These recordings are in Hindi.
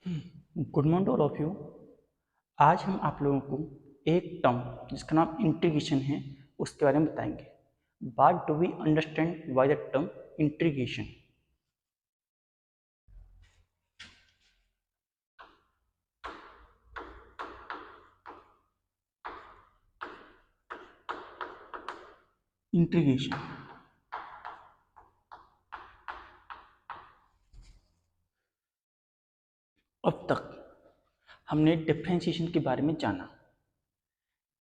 Good morning all of you. आज हम आप लोगों को एक टर्म जिसका नाम इंटीग्रेशन है उसके बारे में बताएंगे। What do we understand by the term integration. Integration अब तक हमने डिफरेंशिएशन के बारे में जाना।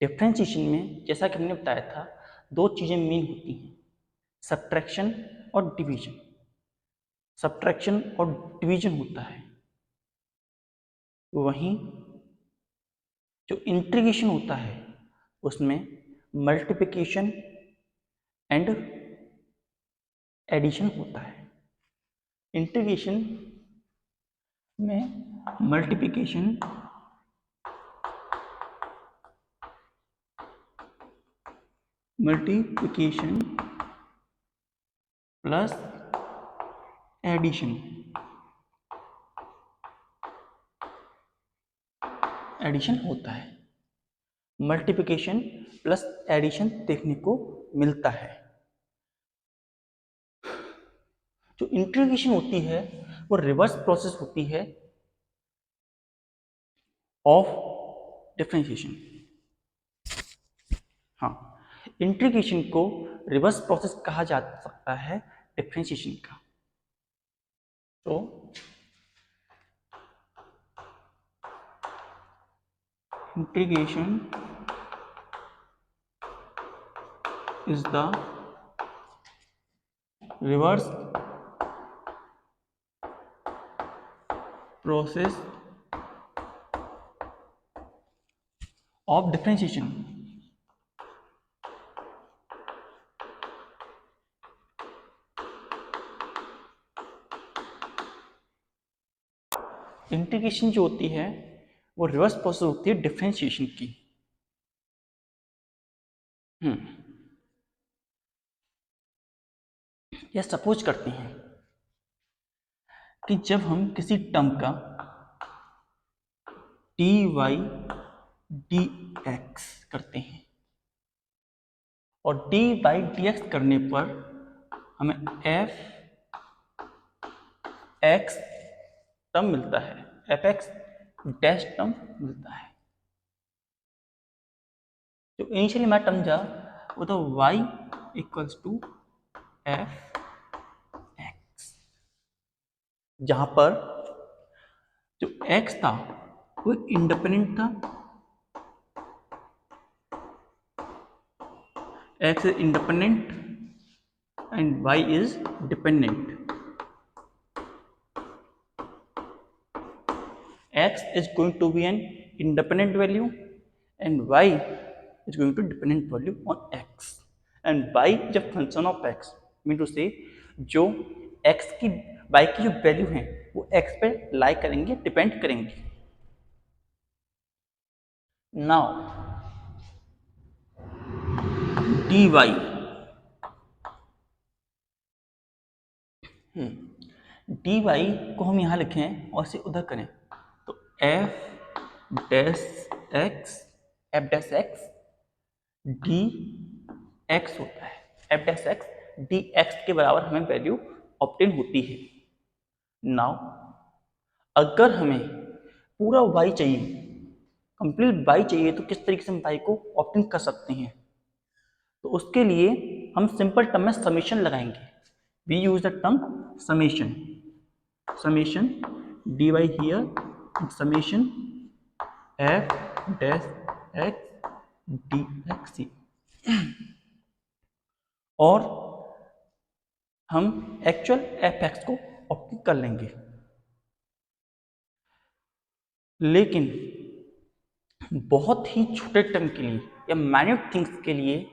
डिफरेंशिएशन में जैसा कि हमने बताया था दो चीज़ें मेन होती हैं, सब्ट्रैक्शन और डिवीजन। सब्ट्रैक्शन और डिवीजन होता है, वहीं जो इंटीग्रेशन होता है उसमें मल्टीप्लिकेशन एंड एडिशन होता है। इंटीग्रेशन में मल्टीप्लिकेशन प्लस एडिशन होता है। मल्टीप्लिकेशन प्लस एडिशन देखने को मिलता है। जो इंटीग्रेशन होती है वो रिवर्स प्रोसेस होती है ऑफ डिफरेंशिएशन। हाँ, इंटीग्रेशन को रिवर्स प्रोसेस कहा जा सकता है डिफरेंशिएशन का। तो integration is the reverse process of differentiation. Integration जो होती है वो रिवर्स प्रोसेस होती है डिफरेंशिएशन की। यह सपोज करते हैं कि जब हम किसी टर्म का dy dx करते हैं और dy dx करने पर हमें f x टर्म मिलता है, fx डैश टर्म मिलता है। जो इनिशियली मैं टर्म था वो तो y equals to F X, जहां पर जो x था वो इंडिपेंडेंट था, x is independent and y is dependent. X is going to be an independent value and y is going to dependent value on x, and y is a function of x, mean to say जो x की y की जो वैल्यू है वो x पे लाई करेंगे, डिपेंड करेंगे। नाउ dy dy को हम यहाँ लिखें और इसे उधर करें तो f dash x D x होता है। F dash x D x के बराबर हमें वैल्यू ऑब्टेन होती है। नाउ अगर हमें पूरा y चाहिए, कंप्लीट y चाहिए, तो किस तरीके से हम y को ऑब्टेन कर सकते हैं? तो उसके लिए हम सिंपल टर्म में समेशन लगाएंगे। We use the term summation dy here summation f dash x dx, और हम एक्चुअल एफ एक्स को ऑप्ट कर लेंगे। लेकिन बहुत ही छोटे टर्म के लिए या माइन्यूट थिंग्स के लिए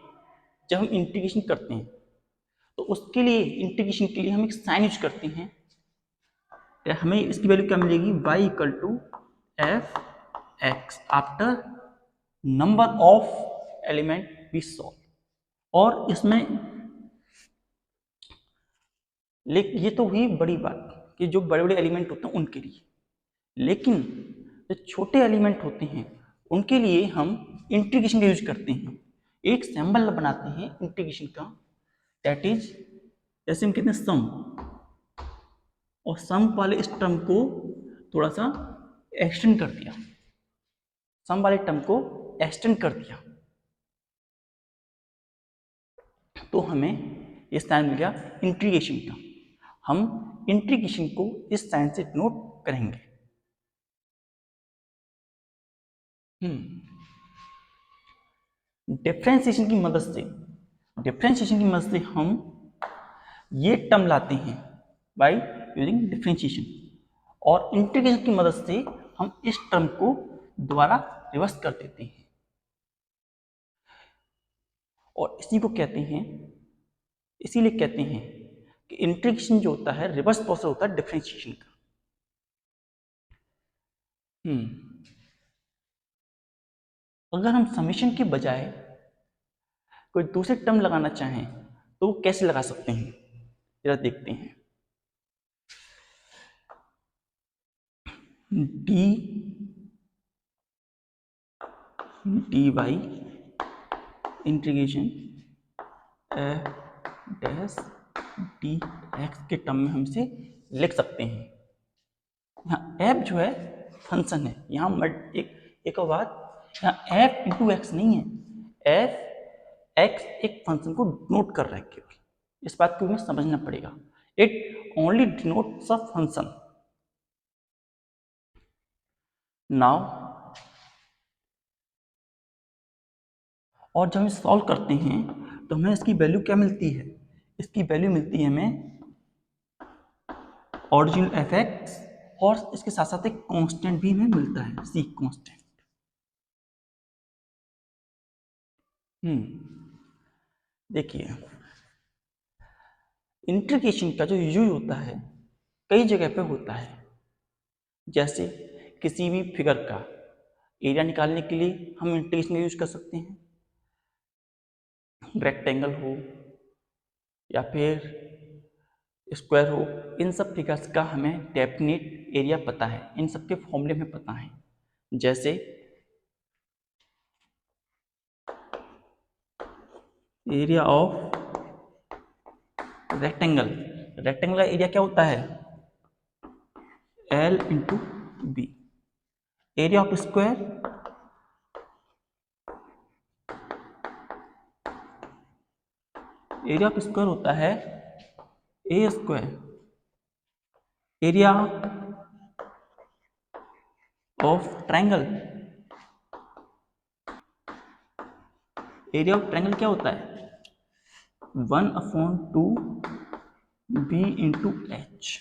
जब हम इंटीग्रेशन करते हैं तो उसके लिए इंटीग्रेशन के लिए हम एक साइन यूज करते हैं। हमें इसकी वैल्यू क्या मिलेगी? y equal to F X after number of element we solve. और इसमें ये तो हुई बड़ी बात कि जो बड़े बड़े एलिमेंट होते हैं उनके लिए, लेकिन जो छोटे एलिमेंट होते हैं उनके लिए हम इंटीग्रेशन का यूज करते हैं, एक सिंबल बनाते हैं इंटीग्रेशन का, दैट इज जैसे हम कहते हैं सम, और सम वाले इस टर्म को थोड़ा सा एक्सटेंड कर दिया, सम वाले टर्म को एक्सटेंड कर दिया, तो हमें ये साइन मिल गया इंटीग्रेशन का। हम इंटीग्रेशन को इस साइन से डिनोट करेंगे। डिफरेंशिएशन की मदद से हम ये टर्म लाते हैं बाय यूजिंग डिफरेंशिएशन, और इंटीग्रेशन की मदद से हम इस टर्म को दोबारा रिवर्स कर देते हैं, और इसीलिए कहते हैं कि इंटीग्रेशन जो होता है रिवर्स प्रोसेस होता है डिफरेंशिएशन का। अगर हम समेशन के बजाय कोई दूसरे टर्म लगाना चाहें तो वो कैसे लगा सकते हैं, जरा देखते हैं। dy integration f dash dx के टर्म में हम इसे लिख सकते हैं। यहाँ f जो है फंक्शन है, यहाँ एक और बात, यहाँ f इंटू एक्स नहीं है, f x एक फंक्शन को नोट कर रहा है केवल, इस बात को हमें समझना पड़ेगा। It only denotes a function. Now और जब हम सॉल्व करते हैं तो हमें इसकी वैल्यू क्या मिलती है, इसकी वैल्यू मिलती है हमें ओरिजिनल एफ एक्स, और इसके साथ साथ एक कांस्टेंट भी हमें मिलता है, सी कांस्टेंट। देखिए इंटीग्रेशन का जो यूज होता है कई जगह पे होता है, जैसे किसी भी फिगर का एरिया निकालने के लिए हम इंटीग्रेशन का यूज कर सकते हैं, रेक्टेंगल हो या फिर स्क्वायर हो, इन सब फिगर्स का हमें डेफिनेट एरिया पता है, इन सब के फॉर्मूले में पता है। जैसे एरिया ऑफ रेक्टेंगल का एरिया क्या होता है, L into B. Area of square होता है A square. Area of triangle क्या होता है, 1/2 बी इंटू एच।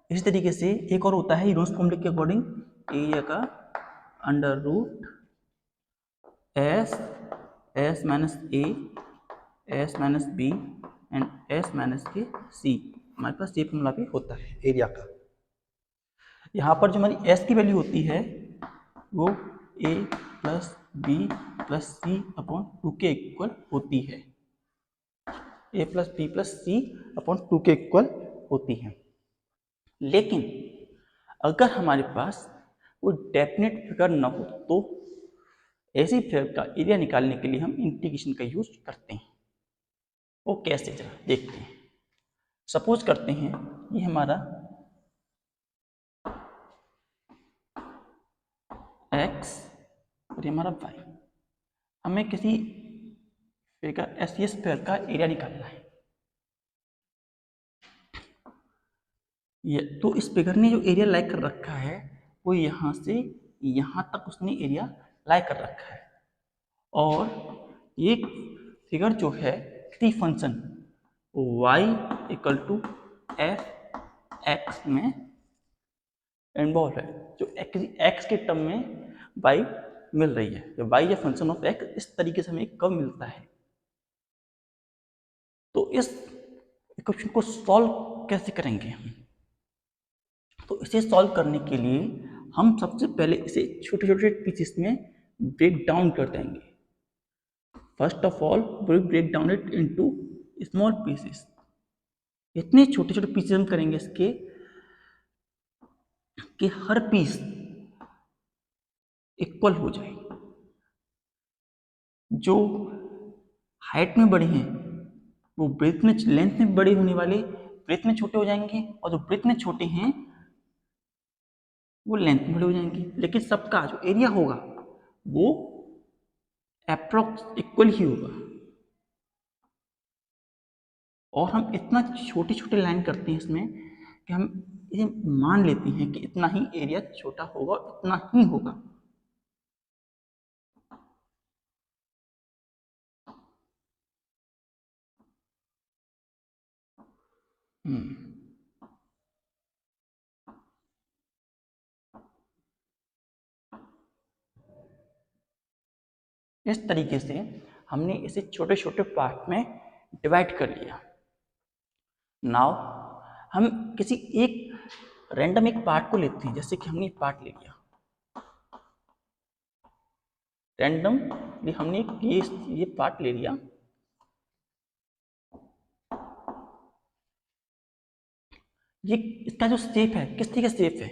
इसी तरीके से एक और होता है यूरोस फॉर्मूले के अकॉर्डिंग, एरिया का under root S minus A, S minus B and S minus के सी। हमारे पास ये फॉर्मूला भी होता है एरिया का। यहाँ पर जो हमारी एस की वैल्यू होती है वो ए प्लस बी प्लस सी अपॉन 2 के इक्वल होती है, ए प्लस बी प्लस सी अपॉन 2 के इक्वल होती है। लेकिन अगर हमारे पास कोई डेफिनेट फिगर न हो तो ऐसी फिगर का एरिया निकालने के लिए हम इंटीग्रेशन का यूज करते हैं। वो कैसे, जरा देखते हैं। सपोज करते हैं ये हमारा x और ये हमारा y, हमें किसी फिगर एस फिगर का एरिया निकालना है। ये तो इस फिगर ने जो एरिया लाई कर रखा है वो यहाँ से यहाँ तक उसने एरिया लाई कर रखा है, और ये फिगर जो है किसी function y equal to F X में इन्वॉल्व है, जो x के टर्म में y मिल रही है, तो y या फंक्शन ऑफ x इस तरीके से हमें कब मिलता है। तो इस इक्वेशन को सॉल्व कैसे करेंगे हम, तो इसे सॉल्व करने के लिए हम सबसे पहले इसे छोटे छोटे पीसेस में ब्रेक डाउन कर देंगे। First of all we break down it into small pieces. इतने छोटे छोटे पीसेस हम करेंगे इसके कि हर पीस इक्वल हो जाए। जो हाइट में बड़े हैं वो ब्रेथ में, लेंथ में बड़े होने वाले ब्रेथ में छोटे हो जाएंगे, और जो ब्रेथ में छोटे हैं वो लेंथ में बड़े हो जाएंगे। लेकिन सबका जो एरिया होगा वो अप्रोक्स इक्वल ही होगा। और हम इतना छोटे छोटे लाइन करते हैं इसमें कि हम ये मान लेते हैं कि इतना ही एरिया छोटा होगा और इतना ही होगा। इस तरीके से हमने इसे छोटे छोटे पार्ट में डिवाइड कर लिया। नाउ हम किसी एक रैंडम एक पार्ट को लेते हैं, जैसे कि हमने एक पार्ट ले लिया रैंडम, हमने ये पार्ट ले लिया। ये इसका जो शेप है किस तरह का शेप है?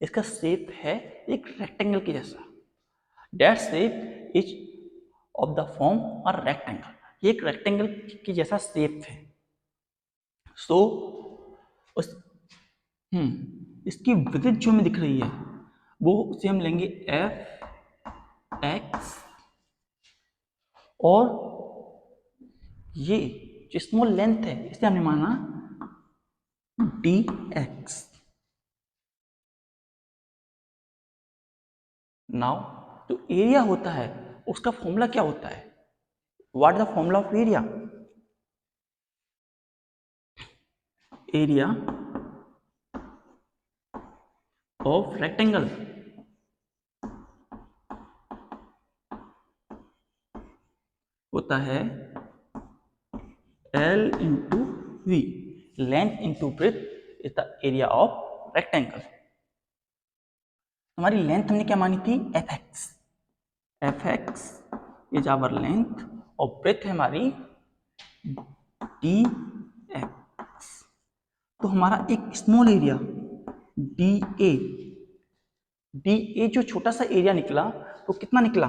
इसका शेप है एक रेक्टेंगल के जैसा। That shape is of the form और रेक्टेंगल। ये एक रेक्टेंगल के जैसा शेप है। सो उस इसकी विड्थ जो हमें दिख रही है वो उसे हम लेंगे एफ एक्स, और ये जो स्मॉल लेंथ है इसे हमने माना डी एक्स। नाउ जो एरिया होता है उसका फॉर्मूला क्या होता है? What is the formula of area? Area of rectangle होता है L into b. Length into breadth is the area of rectangle. हमारी लेंथ हमने क्या मानी थी? F x. F x is our length और ब्रेथ है हमारी डी एक्स। तो हमारा एक small area d a, d a जो छोटा सा एरिया निकला तो कितना निकला?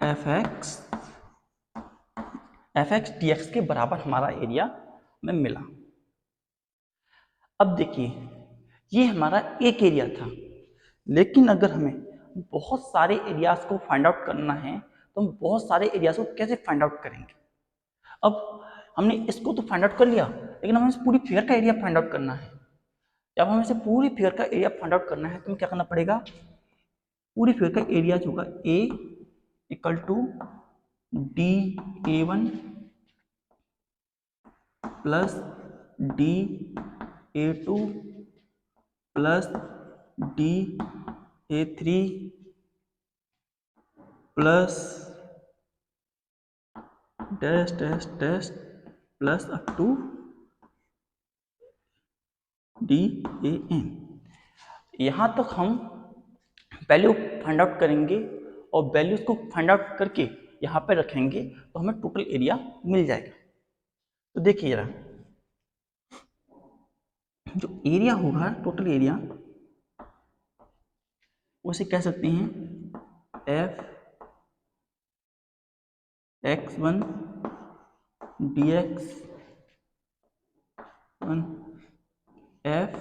एफ एक्स डी एक्स के बराबर हमारा एरिया में मिला। अब देखिए ये हमारा एक एरिया था, लेकिन अगर हमें बहुत सारे एरियाज को फाइंड आउट करना है तो हम बहुत सारे एरियाज को कैसे फाइंड आउट करेंगे? अब हमने इसको तो फाइंड आउट कर लिया, लेकिन हमें इस पूरी फिगर का एरिया फाइंड आउट करना है। जब हमें इसे पूरी फिगर का एरिया फाइंड आउट करना है तो हमें क्या करना पड़ेगा? पूरी फिगर का एरिया जो होगा A equal to D A one plus D A two plus D A three plus dash dash dash plus up to D A N. यहाँ तक हम वैल्यू फाइंड आउट करेंगे और वैल्यूज को फाइंड आउट करके यहाँ पे रखेंगे तो हमें टोटल एरिया मिल जाएगा। तो देखिए जरा, जो एरिया होगा टोटल एरिया उसे कह सकते हैं f x one d x one, f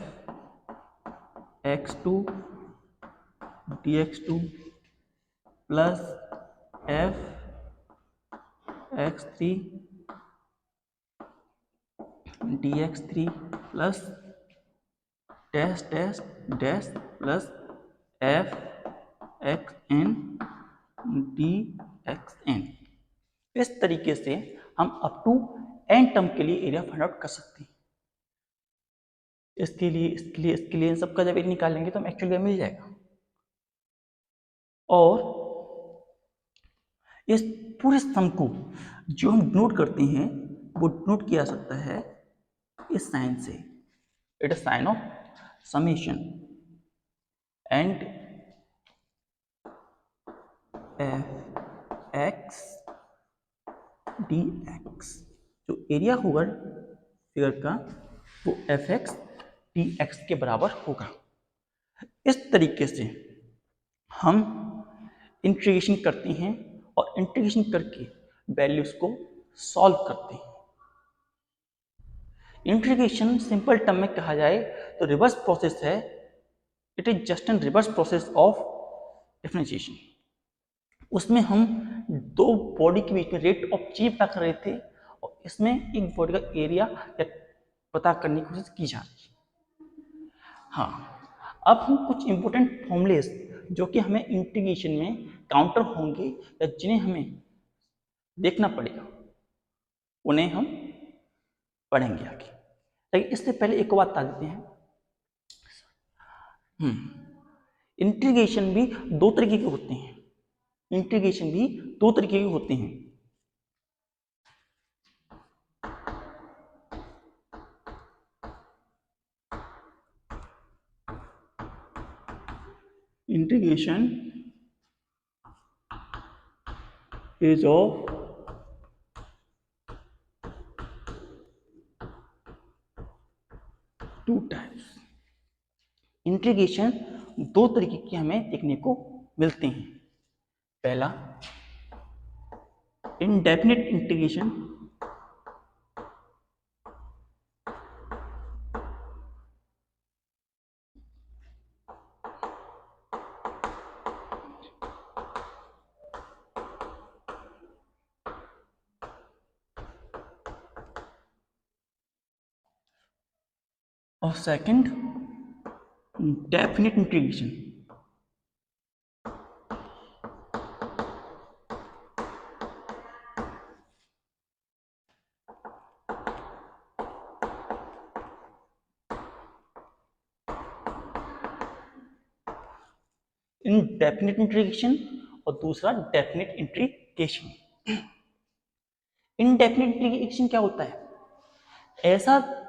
x two d x two plus f x three d x three plus dash dash dash plus f x n D x n. इस तरीके से हम अप टू एन टर्म के लिए एरिया फाइंड आउट कर सकते हैं। इसके लिए इन सबका जब एरिया निकालेंगे तो हम एक्चुअली मिल जाएगा। और इस पूरे सम को जो हम नोट करते हैं वो नोट किया जा सकता है इस साइन से। It is sine of summation and F x D x. जो एरिया होगा फिगर का वो एफ एक्स टी एक्स के बराबर होगा। इस तरीके से हम इंटीग्रेशन करते हैं और इंटीग्रेशन करके वैल्यूज को सॉल्व करते हैं। इंटीग्रेशन सिंपल टर्म में कहा जाए तो रिवर्स प्रोसेस है, it is just an reverse process of differentiation. उसमें हम दो बॉडी के बीच में रेट ऑफ चेंज पता कर रहे थे और इसमें एक बॉडी का एरिया पता करने की कोशिश की जा रही है। हाँ, अब हम कुछ इंपॉर्टेंट फॉर्मूलेस जो कि हमें इंटीग्रेशन में काउंटर होंगे या जिन्हें हमें देखना पड़ेगा उन्हें हम पढ़ेंगे आगे। लेकिन इससे पहले एक बात बता देते हैं, इंटीग्रेशन भी दो तरीके के होते हैं। इंटीग्रेशन भी दो तरीके के होते हैं। Integration is of two types। Integration दो तरीके के हमें देखने को मिलते हैं। पहला इंडेफिनिट इंटीग्रेशन, और second definite integration. Indefinite integration और दूसरा डेफिनिट इंटीग्रेशन। इनडेफिनिट इंटीग्रेशन क्या होता है? ऐसा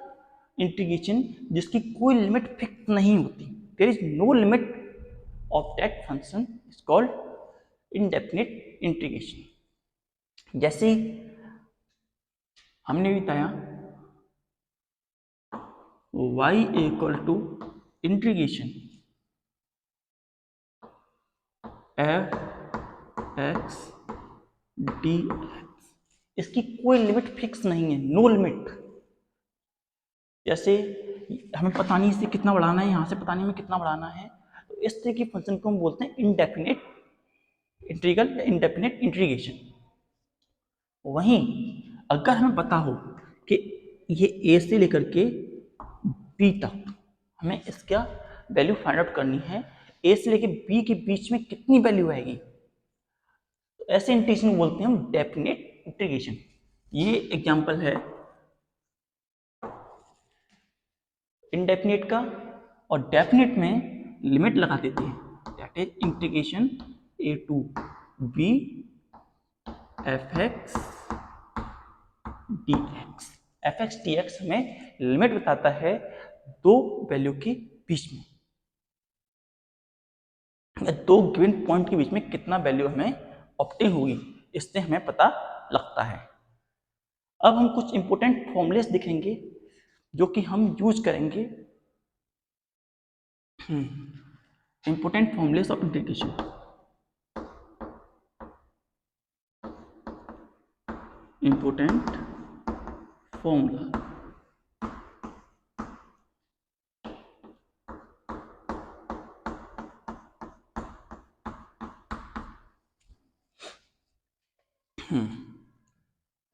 इंटीग्रेशन जिसकी कोई लिमिट फिक्स नहीं होती, there is no limit of that function is called indefinite integration. जैसे हमने बताया y equal to integration F x D x, इसकी कोई लिमिट फिक्स नहीं है, नो लिमिट। जैसे हमें पता नहीं इसे कितना बढ़ाना है, यहाँ से पता नहीं हमें कितना बढ़ाना है, तो इस तरह की फंक्शन को हम बोलते हैं इनडेफिनिट इंटीग्रल या इनडेफिनिट इंटीग्रेशन। वहीं अगर हमें पता हो कि ये ए से लेकर के बी तक हमें इसका वैल्यू फाइंड आउट करनी है, ए से लेकर बी के बीच में कितनी वैल्यू आएगी, तो ऐसे इंटीग्रेशन बोलते हैं हम डेफिनिट इंटीग्रेशन। ये एग्जांपल है इनडेफिनिट का, और डेफिनिट में लिमिट लगा देते हैं, that is integration a to b f x D x. F x D x हमें लिमिट बताता है दो वैल्यू के बीच में, दो गिवन पॉइंट के बीच में कितना वैल्यू हमें ऑब्टेन होगी, इससे हमें पता लगता है। अब हम कुछ इंपॉर्टेंट फॉर्मूलेस दिखेंगे जो कि हम यूज करेंगे। Important formulas of integration. Important formula,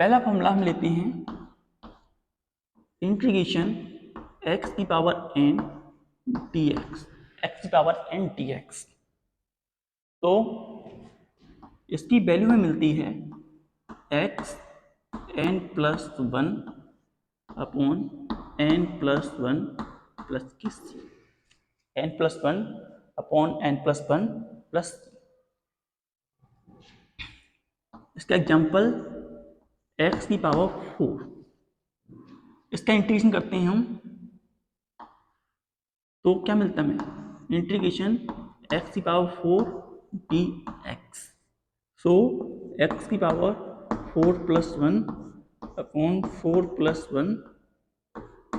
पहला फॉर्मूला हम लेते हैं इंटीग्रेशन एक्स की power N D X, X की पावर एन डी एक्स। तो इसकी वैल्यू में मिलती है X N plus one upon N plus one plus किस, N plus one upon N plus one plus. इसका एग्जाम्पल एक्स की पावर 4, इसका इंटीग्रेशन करते हैं हम तो क्या मिलता है हमें, इंटीग्रेशन एक्स की पावर 4 डी एक्स। सो एक्स की power 4 plus one upon 4 plus one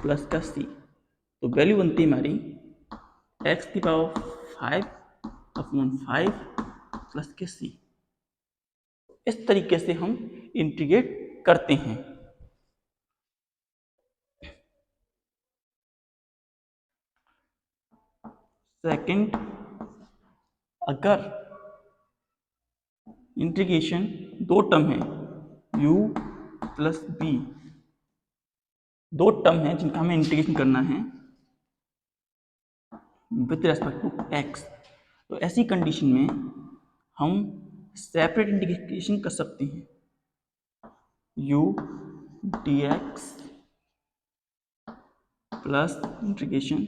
plus का सी। तो वैल्यू बनती है हमारी एक्स की पावर 5/5 प्लस के सी। इस तरीके से हम इंटीग्रेट करते हैं। सेकंड, अगर इंटीग्रेशन दो टर्म है u प्लस बी, दो टर्म है जिनका हमें इंटीग्रेशन करना है विथ रेस्पेक्ट टू x, तो ऐसी कंडीशन में हम सेपरेट इंटीग्रेशन कर सकते हैं u dx plus integration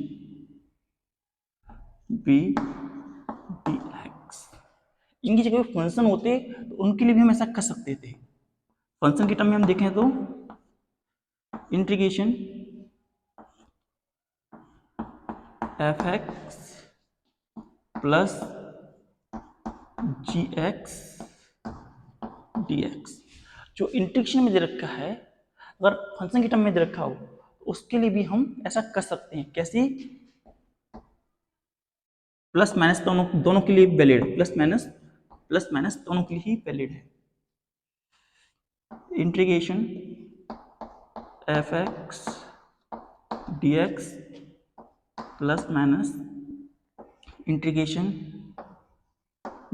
b dx। इनकी जगह फंक्शन होते तो उनके लिए भी हम ऐसा कर सकते थे। फंक्शन के टर्म में हम देखें तो इंटीग्रेशन एफ एक्स प्लस जी एक्स डी एक्स, जो इंटीग्रेशन में दे रखा है, अगर फंक्शन के टर्म में दे रखा हो तो उसके लिए भी हम ऐसा कर सकते हैं। कैसे? प्लस माइनस दोनों दोनों के लिए वैलिड है, प्लस माइनस दोनों के लिए ही वैलिड है। Integration F x D X plus minus integration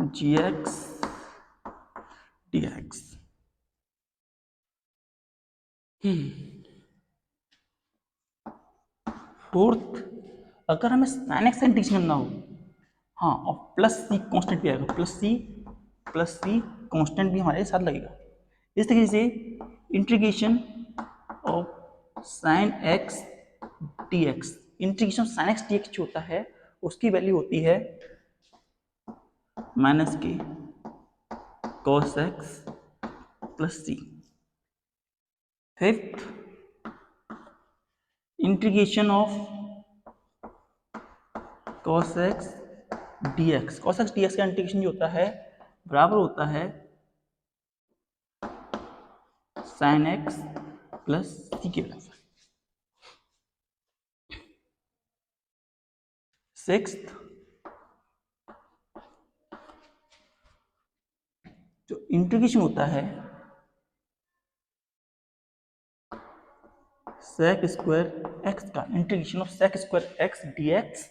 G X D X. Fourth, अगर हमें साइन एक्स का इंटीग्रेशन करना हो, हाँ, और प्लस सी कॉन्स्टेंट भी आएगा, प्लस सी कॉन्स्टेंट भी हमारे साथ लगेगा। इस तरीके से integration of sine x D x, integration sine x D x जो होता है उसकी वैल्यू होती है माइनस के cos x plus c. Fifth, integration of cos x D x, cos x D x का इंटीग्रेशन जो होता है बराबर होता है साइन एक्स प्लस सी के बराबर। सिक्स्थ, जो इंटीग्रेशन होता है सेक स्क्वायर एक्स का, integration of sec square x D x,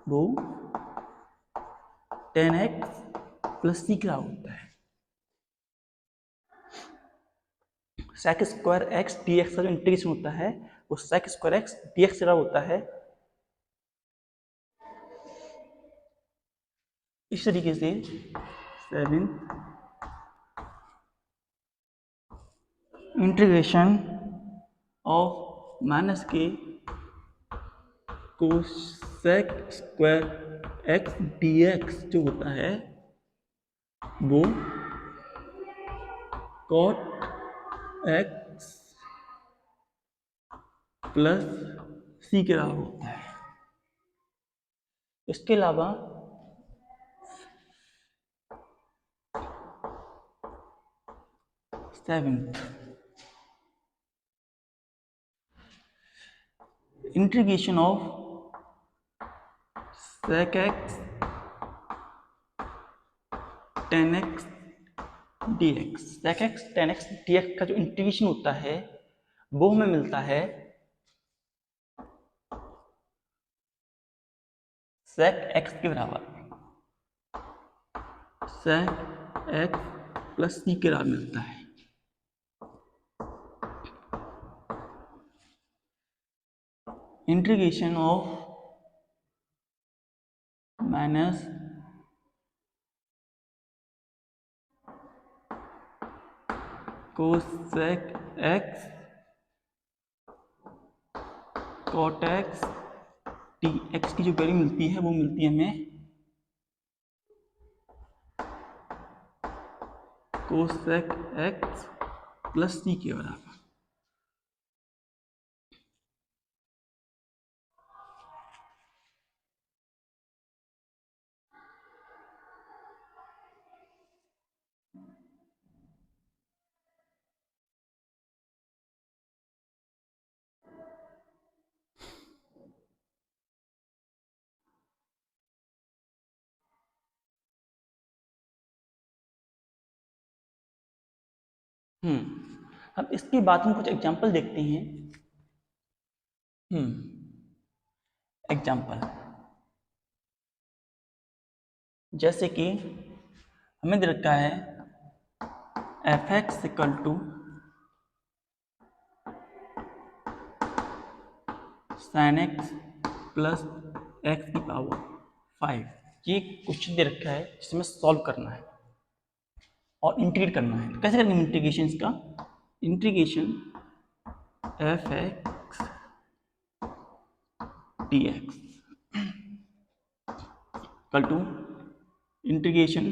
वो टेन एक्स प्लस सी का होता है। Sec square x D x का जो इंटीग्रेशन होता है वो sec square x D x का होता है। इस तरीके से सेवन, इंटीग्रेशन ऑफ माइनस के cosec square x D x जो होता है वो कॉट एक्स प्लस सी के बराबर होता है। इसके अलावा seventh, integration of sec x tan x D x, sec x tan x D x का जो इंटीग्रेशन होता है वो हमें मिलता है सेक एक्स के बराबर, सेक एक्स प्लस सी के बराबर मिलता है। Integration of minus cosec x cot x t x की जो वैल्यू मिलती है वो मिलती है हमें कोसेक एक्स प्लस सी के बराबर। अब इसके बाद हम कुछ एग्जाम्पल देखते हैं। एग्जाम्पल जैसे कि हमें दे रखा है f x equal to sine x plus x की पावर 5। ये क्वेश्चन दे रखा है जिसमें सॉल्व करना है और इंटीग्रेट करना है। तो कैसे करेंगे इंटीग्रेशन का? Integration F x D x equal to integration